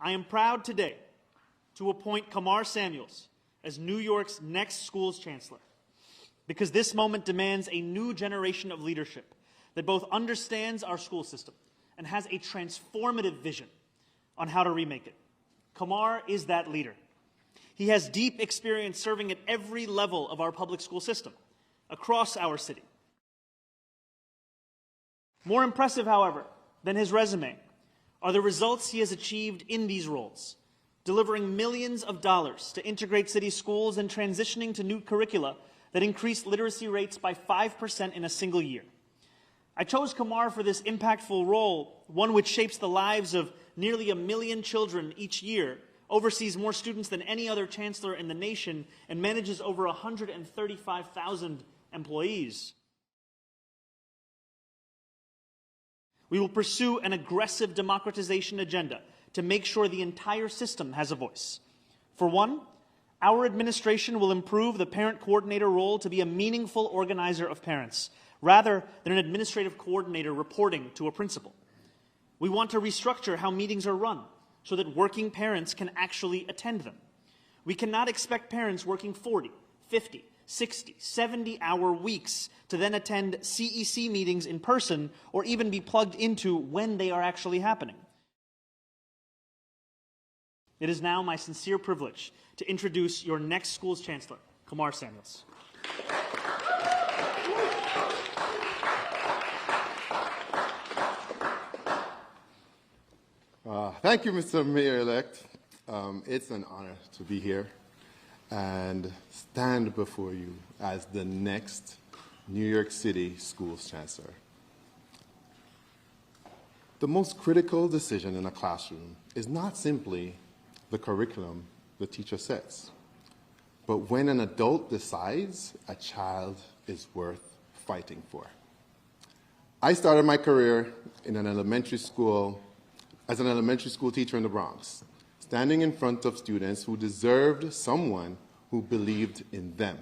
I am proud today to appoint Kamar Samuels as New York's next schools chancellor, because this moment demands a new generation of leadership that both understands our school system and has a transformative vision on how to remake it. Kamar is that leader. He has deep experience serving at every level of our public school system across our city. More impressive, however, than his resume are the results he has achieved in these roles, delivering millions of dollars to integrate city schools and transitioning to new curricula that increased literacy rates by 5% in a single year. I chose Kamar for this impactful role, one which shapes the lives of nearly 1 million children each year, oversees more students than any other chancellor in the nation, and manages over 135,000 employees. We will pursue an aggressive democratization agenda to make sure the entire system has a voice. For one, our administration will improve the parent coordinator role to be a meaningful organizer of parents, rather than an administrative coordinator reporting to a principal. We want to restructure how meetings are run so that working parents can actually attend them. We cannot expect parents working 40, 50, 60, 70-hour weeks to then attend CEC meetings in person or even be plugged into when they are actually happening. It is now my sincere privilege to introduce your next school's chancellor, Kamar Samuels. Thank you, Mr. Mayor-Elect. It's an honor to be here and stand before you as the next New York City Schools Chancellor. The most critical decision in a classroom is not simply the curriculum the teacher sets, but when an adult decides a child is worth fighting for. I started my career in an elementary school as an elementary school teacher in the Bronx, standing in front of students who deserved someone who believed in them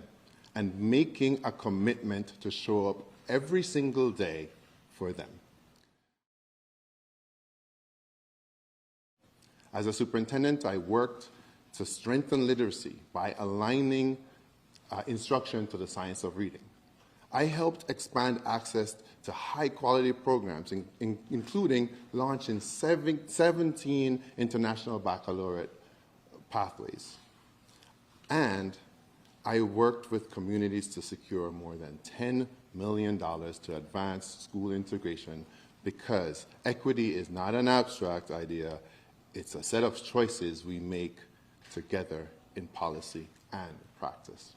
and making a commitment to show up every single day for them. As a superintendent, I worked to strengthen literacy by aligning instruction to the science of reading. I helped expand access to high-quality programs, including launching 17 international baccalaureate pathways. And I worked with communities to secure more than $10 million to advance school integration, because equity is not an abstract idea, it's a set of choices we make together in policy and practice.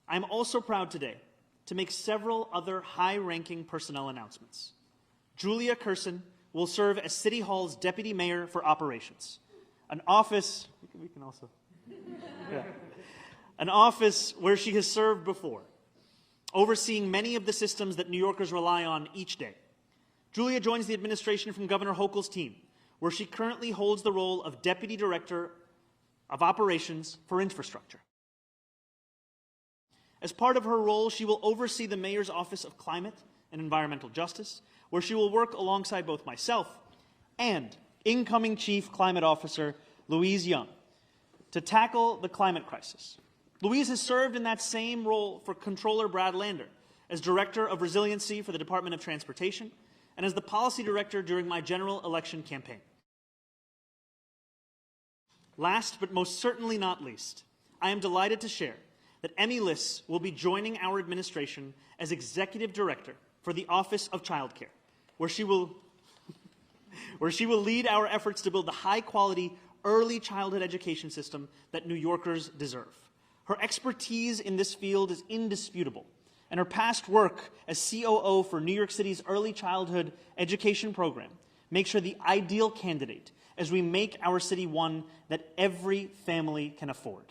I'm also proud today to make several other high-ranking personnel announcements. Julia Curson will serve as City Hall's Deputy Mayor for Operations, an office an office where she has served before, overseeing many of the systems that New Yorkers rely on each day. Julia joins the administration from Governor Hochul's team, where she currently holds the role of Deputy Director of Operations for Infrastructure. As part of her role, she will oversee the Mayor's Office of Climate and Environmental Justice, where she will work alongside both myself and incoming Chief Climate Officer Louise Young to tackle the climate crisis. Louise has served in that same role for Controller Brad Lander as Director of Resiliency for the Department of Transportation and as the Policy Director during my general election campaign. Last but most certainly not least, I am delighted to share that Emmy Liss will be joining our administration as Executive Director for the Office of Child Care, where she will lead our efforts to build the high-quality early childhood education system that New Yorkers deserve. Her expertise in this field is indisputable, and her past work as COO for New York City's early childhood education program makes her the ideal candidate as we make our city one that every family can afford.